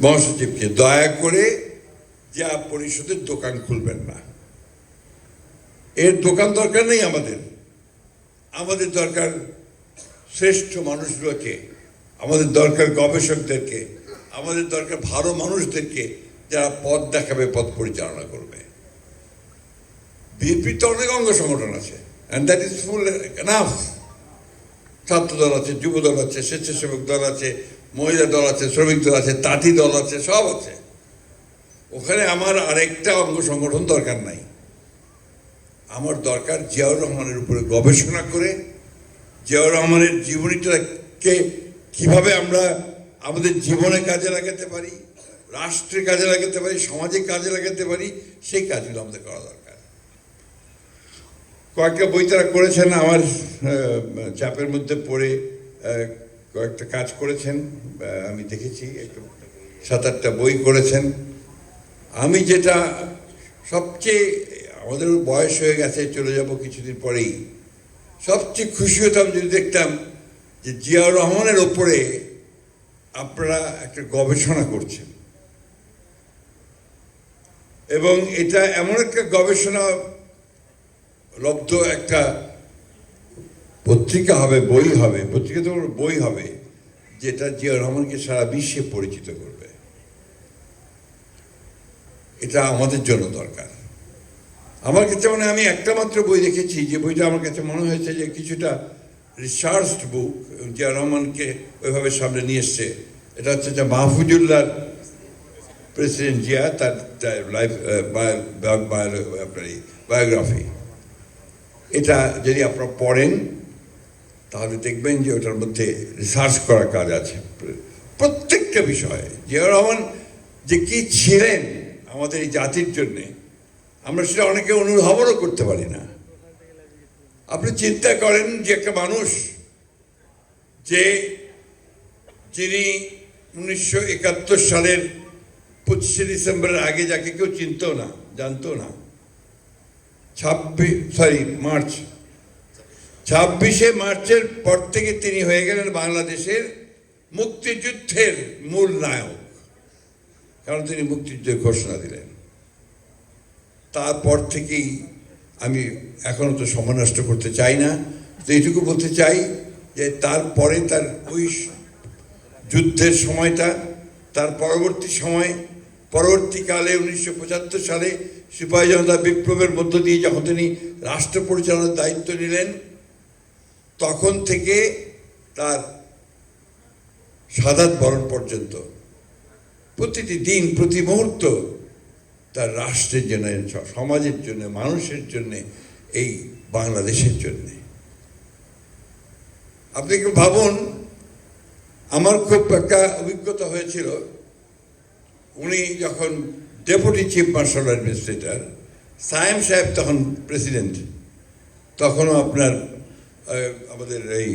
মহাসচিবকে দয়া করে জেলা পরিষদের দোকান খুলবেন না। এর দোকান দরকার নেই আমাদের দরকার শ্রেষ্ঠ মানুষগুলোকে, আমাদের দরকার গবেষকদেরকে, আমাদের দরকার ভালো মানুষদেরকে যারা পথ দেখাবে, পথ পরিচালনা করবে। বিএনপির তো অনেক অঙ্গ সংগঠন আছে, and that is full enough. ছাত্র দল আছে, যুব দল আছে, স্বেচ্ছাসেবক দল আছে, মহিলা দল আছে, শ্রমিক দল আছে, তাঁতি দল আছে, সব আছে। ওখানে আমার আরেকটা অঙ্গ সংগঠন দরকার নাই। আমার দরকার জিয়াউর রহমানের উপরে গবেষণা করে জিয়াউর রহমানের জীবনীটাকে কিভাবে আমরা আমাদের জীবনে কাজে লাগাতে পারি, রাষ্ট্রে কাজে লাগাতে পারি, সমাজে কাজে লাগাতে পারি, সেই কাজগুলো আমাদের করা দরকার। কয়েকটা বই তারা করেছেন, আমার চাপের মধ্যে পড়ে কয়েকটা কাজ করেছেন, আমি দেখেছি, একটু 7-8টা বই করেছেন। আমি যেটা সবচেয়ে, আমাদের বয়স হয়ে গেছে, চলে যাব কিছুদিন পরেই, সবচেয়ে খুশি হতাম যদি দেখতাম যে জিয়াউর রহমানের ওপরে আপনারা একটা গবেষণা করছেন, এবং এটা এমন একটা গবেষণা লব্ধ একটা পত্রিকা হবে, বই হবে, পত্রিকা তো বই হবে, যেটা জিয়াউর রহমানকে সারা বিশ্বে পরিচিত করবে। এটা আমাদের জন্য দরকার। আমার কাছে মানে আমি একটা মাত্র বই দেখেছি, যে বইটা আমার কাছে মনে হয়েছে যে কিছুটা রিসার্চড বুক, জিয়াউর রহমানকে ওইভাবে সামনে নিয়ে এসছে। এটা হচ্ছে যে মাহফুজুল্লাহ, প্রেসিডেন্ট জিয়া, তার লাইফ বায়োগ্রাফি। এটা যদি আপনারা পড়েন তাহলে দেখবেন যে ওটার মধ্যে রিসার্চ করার কাজ আছে প্রত্যেকটা বিষয়ে। জিয়াউর রহমান যে কি ছিলেন আমাদের এই জাতির জন্যে, আমরা সেটা অনেকে অনুধাবনও করতে পারি না। আপনি চিন্তা করেন যে একটা মানুষ যিনি 1971 সালের 25শে ডিসেম্বরের আগে যাকে কেউ চিনতো না, জানতো না, 26শে মার্চের পর থেকে তিনি হয়ে গেলেন বাংলাদেশের মুক্তিযুদ্ধের মূল নায়ক, কারণ তিনি মুক্তিযুদ্ধের ঘোষণা দিলেন। তারপর থেকেই আমি এখনো তো সময় নষ্ট করতে চাই না, তো এইটুকু বলতে চাই যে তারপরে তার ওই যুদ্ধের সময়টা, তার পরবর্তীকালে 1975 সালে সিপাহী জনতা বিপ্লবের মধ্য দিয়ে যখন তিনি রাষ্ট্র পরিচালনার দায়িত্ব নিলেন, তখন থেকে তার শাহাদাত বরণ পর্যন্ত প্রতিটি দিন, প্রতি মুহূর্ত তার রাষ্ট্রের জন্য, সমাজের জন্য, মানুষের জন্য, এই বাংলাদেশের জন্য। আপনি একটু ভাবুন, আমার খুব একটা অভিজ্ঞতা হয়েছিল, উনি যখন deputy chief marshal administrator, Sayem সাহেব তখন প্রেসিডেন্ট, তখনও আপনার আমাদের এই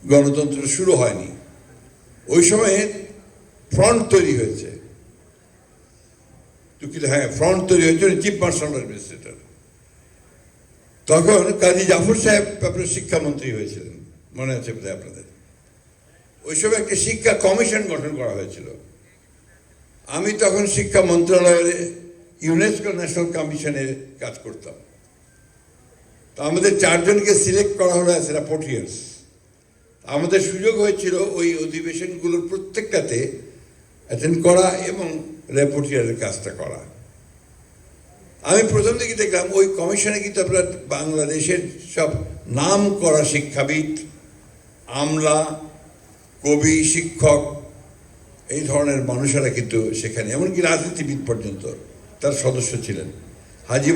গণতন্ত্র শুরু হয়নি। ওই সময়ে ফ্রন্ট তৈরি হয়েছে, ফ্রন্ট তৈরি হয়েছে চিফ মার্শাল অ্যাডমিনিস্ট্রেটর। তখন কাজী জাফর সাহেব আপনার শিক্ষামন্ত্রী হয়েছিলেন, মনে আছে বোধহয় আপনাদের। ওই সময় একটা শিক্ষা কমিশন গঠন করা হয়েছিল। আমি তখন শিক্ষা মন্ত্রণালয়ে ইউনেস্কো ন্যাশনাল কমিশনে কাজ করতাম। তো আমাদের 4 জনকে সিলেক্ট করা হলো অ্যাজ রেপোর্টিয়ার্স। আমাদের সুযোগ হয়েছিল ওই অধিবেশনগুলোর প্রত্যেকটাতে অ্যাটেন্ড করা এবং রেপোর্টিয়ারের কাজটা করা। আমি প্রথম থেকে দেখলাম ওই কমিশনে কিন্তু আপনার বাংলাদেশের সব নাম করা শিক্ষাবিদ, আমলা, কবি, শিক্ষক, এই ধরনের মানুষেরা কিন্তু সেখানে, এমনকি রাজনীতিবিদ পর্যন্ত তার সদস্য ছিলেন। হাজী